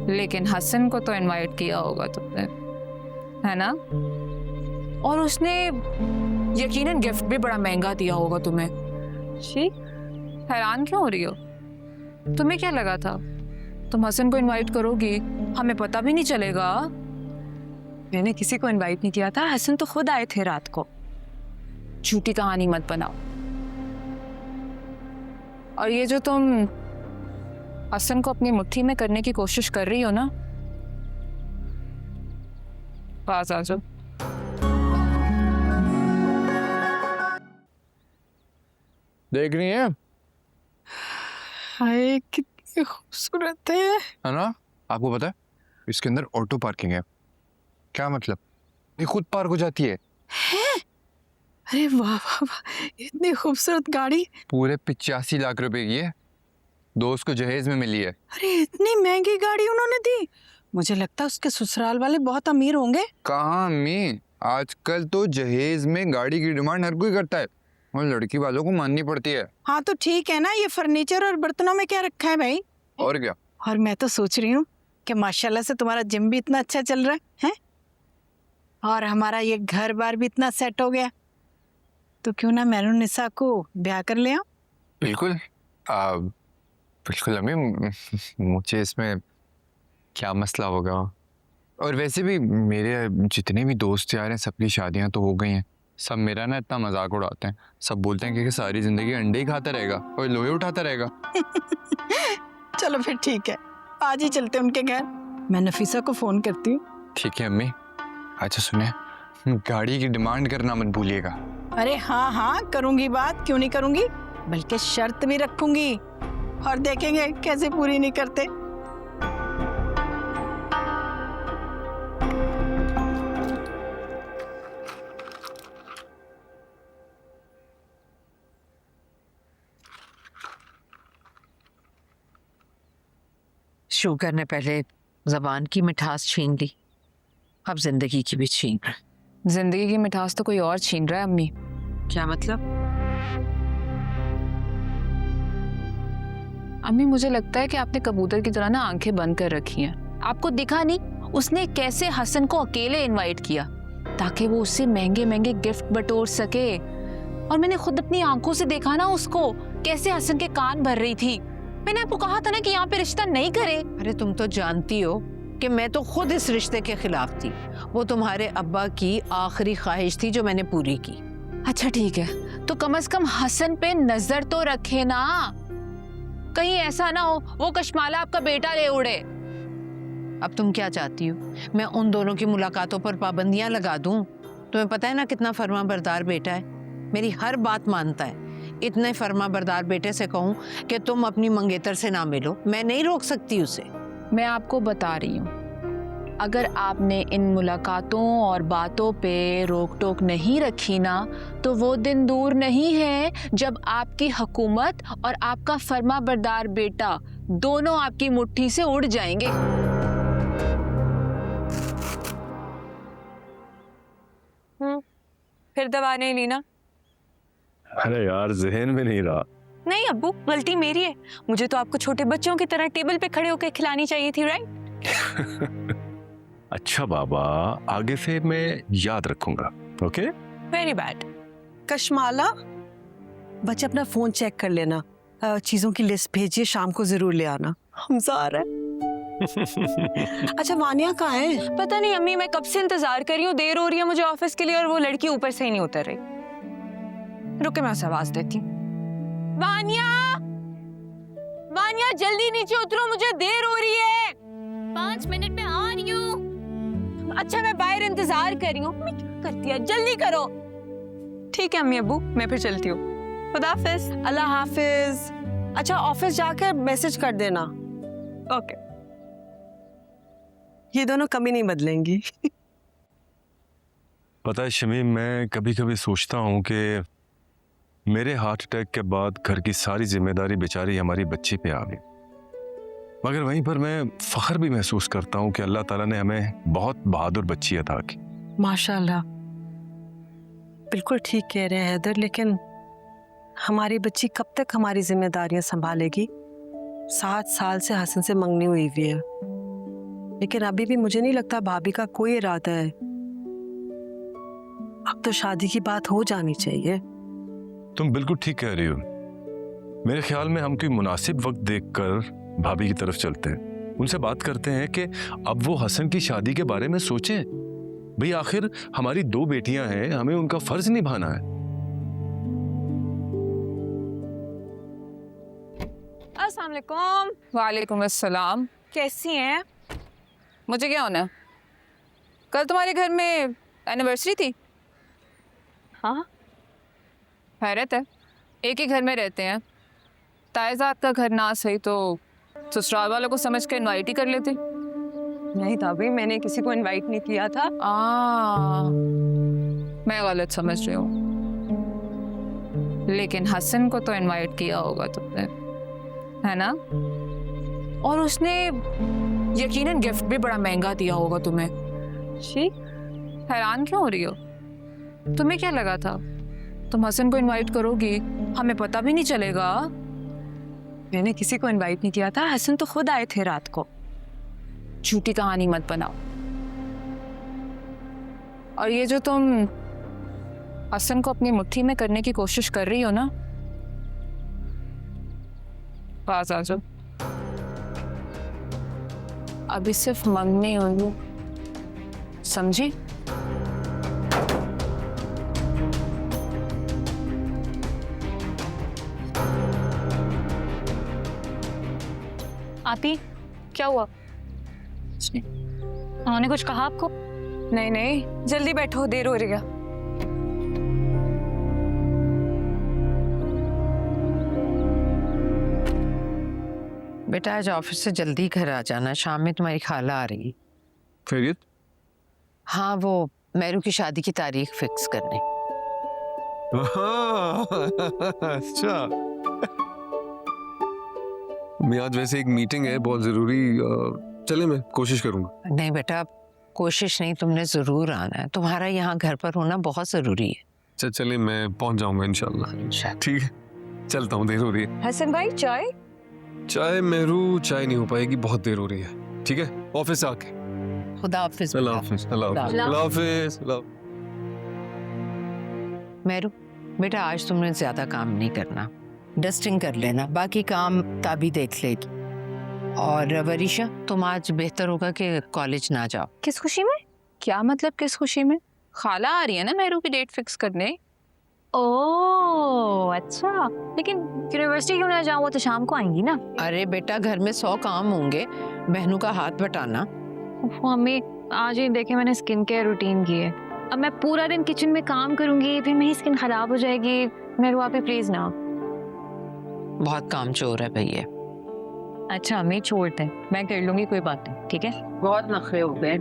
लेकिन हसन को तो इनवाइट किया होगा तुमने, है ना? और उसने यकीनन गिफ्ट भी बड़ा महंगा दिया होगा तुम्हें। शी, हैरान क्यों हो रही हो? तुम्हें क्या लगा था तुम हसन को इनवाइट करोगी, हमें पता भी नहीं चलेगा? मैंने किसी को इनवाइट नहीं किया था, हसन तो खुद आए थे रात को। झूठी कहानी मत बनाओ। और ये जो तुम हसन को अपनी मुट्ठी में करने की कोशिश कर रही हो ना, पास आ जाओ। देख रही है? हाय कितनी खूबसूरत है ना? आपको पता है इसके अंदर ऑटो पार्किंग है। क्या मतलब? ये खुद पार्क हो जाती है। अरे वाह वाह वाह, इतनी खूबसूरत गाड़ी। पूरे 85 लाख रुपए की है। दोस्त को जहेज में मिली है। अरे इतनी महंगी गाड़ी उन्होंने दी। मुझे लगता है उसके ससुराल वाले बहुत अमीर होंगे। कहाँ अम्मी, आजकल तो जहेज में गाड़ी की डिमांड हर कोई करता है और लड़की वालों को माननी पड़ती है। हाँ तो ठीक है ना, ये फर्नीचर और बर्तनों में क्या रखा है भाई? और क्या। और मैं तो सोच रही हूँ कि माशाल्लाह से तुम्हारा जिम भी इतना अच्छा चल रहा है और हमारा ये घर बार भी इतना सेट हो गया, तो क्यों ना मेहरुन्निसा को ब्याह कर ले आओ। बिल्कुल बिल्कुल अम्मी, मुझे इसमें क्या मसला होगा। और वैसे भी मेरे जितने भी दोस्त यार हैं सबकी शादियां तो हो गई हैं। सब मेरा ना इतना मजाक उड़ाते हैं। सब बोलते हैं कि सारी जिंदगी अंडे ही खाता रहेगा और लोहे उठाता रहेगा। चलो फिर ठीक है, आज ही चलते हैं उनके घर। मैं नफीसा को फोन करती हूँ। ठीक है अम्मी। अच्छा सुने, गाड़ी की डिमांड करना मत भूलिएगा। अरे हाँ हाँ करूंगी बात, क्यों नहीं करूंगी, बल्कि शर्त भी रखूंगी और देखेंगे कैसे पूरी नहीं करते। शुगर ने पहले जबान की मिठास छीन ली, अब जिंदगी की भी छीन रहा है। जिंदगी की मिठास तो कोई और छीन रहा है अम्मी। क्या मतलब? अम्मी मुझे लगता है कि आपने कबूतर की तरह ना आंखें बंद कर रखी हैं। आपको दिखा नहीं उसने कैसे हसन को अकेले इनवाइट किया ताकि वो उससे महंगे महंगे गिफ्ट बटोर सके। और मैंने खुद अपनी आंखों से देखा ना उसको कैसे हसन के कान भर रही थी। मैंने आपको कहा था ना कि यहाँ पे रिश्ता नहीं करे। अरे तुम तो जानती हो कि मैं तो खुद इस रिश्ते के खिलाफ थी। वो तुम्हारे अब्बा की आखिरी ख्वाहिश थी जो मैंने पूरी की। अच्छा ठीक है, तो कम से कम हसन पे नजर तो रखे ना, कहीं ऐसा ना हो वो कशमाला आपका बेटा ले उड़े। अब तुम क्या चाहती हो, मैं उन दोनों की मुलाकातों पर पाबंदियां लगा दूं? तुम्हें पता है ना कितना फर्माबरदार बेटा है, मेरी हर बात मानता है। इतने फर्माबरदार बेटे से कहूं कि तुम अपनी मंगेतर से ना मिलो, मैं नहीं रोक सकती उसे। मैं आपको बता रही हूँ, अगर आपने इन मुलाकातों और बातों पे रोक टोक नहीं रखी ना, तो वो दिन दूर नहीं है जब आपकी हुकूमत और आपका फर्माबरदार बेटा दोनों आपकी मुट्ठी से उड़ जाएंगे। फिर दवा नहीं ली ना? अरे यार जहन में नहीं रहा। नहीं अब्बू, गलती मेरी है। मुझे तो आपको छोटे बच्चों की तरह टेबल पे खड़े होकर खिलानी चाहिए थी, राइट? अच्छा बाबा, आगे से मैं याद रखूंगा। ओके? Very bad. कशमाला, बच्चे अपना फोन चेक कर लेना, चीजों की लिस्ट भेजिए, शाम को जरूर ले आना। हमजा आ रहा है। अच्छा वानिया कहाँ है? पता नहीं अम्मी, मैं कब से इंतजार कर रही हूँ, देर हो रही है मुझे ऑफिस के लिए और वो लड़की ऊपर से ही नहीं उतर रही। रुके मैं उसे आवाज देती हूँ। वानिया, वानिया जल्दी नीचे उतरो, मुझे देर हो रही है। 5 मिनट में आ रही हूँ। अच्छा मैं बाहर इंतजार कर रही हूँ। मैं क्या करती है, जल्दी करो। ठीक है अम्मी अब्बू, मैं फिर चलती हूँ। खुदा हाफिज। अल्लाह हाफिज। अच्छा ऑफिस जाकर मैसेज कर देना। ओके। ये दोनों कभी नहीं बदलेंगी। पता है शमीम, मैं कभी कभी सोचता हूँ कि मेरे हार्ट अटैक के बाद घर की सारी जिम्मेदारी बेचारी हमारी बच्ची पे आ गई, मगर वहीं पर मैं फख्र भी महसूस करता हूँ कि अल्लाह ताला ने हमें बहुत बहादुर बच्ची अता की। माशाल्लाह, बिल्कुल ठीक कह रहे हैं हैदर, लेकिन हमारी बच्ची कब तक हमारी जिम्मेदारियां संभालेगी? 7 साल से हसन से मंगनी हुई है। लेकिन अभी भी मुझे नहीं लगता भाभी का कोई इरादा है। अब तो शादी की बात हो जानी चाहिए। तुम बिल्कुल ठीक कह रही हो। मेरे ख्याल में हम कोई मुनासिब वक्त देखकर भाभी की तरफ चलते हैं, उनसे बात करते हैं कि अब वो हसन की शादी के बारे में सोचें। भाई आखिर हमारी 2 बेटियां हैं, हमें उनका फर्ज निभाना है। अस्सलाम वालेकुम। वालेकुम अस्सलाम। कैसी हैं? मुझे क्या होना है? कल तुम्हारे घर में एनिवर्सरी थी। हाँ, हैरत है, एक ही घर में रहते हैं। तायजाद का घर ना सही तो ससुराल वालों को समझ के इनवाइट ही कर लेते। नहीं भाभी, मैंने किसी को इनवाइट नहीं किया था। मैं गलत समझ रही हूँ, लेकिन हसन को तो इनवाइट किया होगा तुमने, है ना? और उसने यकीनन गिफ्ट भी बड़ा महंगा दिया होगा तुम्हें। जी, हैरान क्यों हो रही हो? तुम्हें क्या लगा था तुम हसन को इनवाइट करोगी, हमें पता भी नहीं चलेगा? मैंने किसी को इनवाइट नहीं किया था। हसन तो खुद आए थे रात को। झूठी कहानी मत बनाओ। और ये जो तुम हसन को अपनी मुट्ठी में करने की कोशिश कर रही हो ना, पास आ जाओ। अभी सिर्फ मंगनी हुई, समझी? आती, क्या हुआ? उन्होंने कुछ कहा आपको? नहीं नहीं, जल्दी बैठो, देर हो रही है। बेटा आज ऑफिस से जल्दी घर आ जाना, शाम में तुम्हारी खाला आ रही। खैरियत? हाँ, वो मेरू की शादी की तारीख फिक्स करने। अच्छा, मैं आज वैसे एक मीटिंग है बहुत जरूरी, चले मैं कोशिश करूंगा। नहीं बेटा, कोशिश नहीं, तुमने जरूर आना है। तुम्हारा यहाँ घर पर होना बहुत जरूरी है। अच्छा चले, मैं पहुंच जाऊंगा इंशाल्लाह। ठीक है, चलता हूँ, देर हो रही है। हसन भाई चाय? चाय मेरू, चाय नहीं हो पाएगी, बहुत देर हो रही है। ठीक है, ऑफिस आके। खुदा हाफिज। अल्लाह हाफिज, अल्लाह हाफिज, अल्लाह हाफिज, अल्लाह। मेरू बेटा, आज तुमने ज्यादा काम नहीं करना, डस्टिंग कर लेना, बाकी काम ताबी देख लेगी। और वरीशा, तुम आज बेहतर होगा कि कॉलेज ना जाओ। किस खुशी में? क्या मतलब किस खुशी में? खाला आ रही है ना मेरू की डेट फिक्स करने। ओह अच्छा, लेकिन यूनिवर्सिटी क्यों ना जाऊँ? वो तो शाम को आएंगी ना। अरे बेटा, घर में 100 काम होंगे, बहनों का हाथ बटाना। मम्मी आज ही देखे मैंने स्किन केयर रूटीन की है। अब मैं पूरा दिन किचन में काम करूंगी, फिर मेरी स्किन खराब हो जाएगी। मेरे वहाँ पे प्लीज ना। बहुत काम चोर है भैया। अच्छा, मैं छोड़ते हैं, मैं कर लूंगी, कोई बात नहीं, ठीक है? बहुत नखरे हो गए।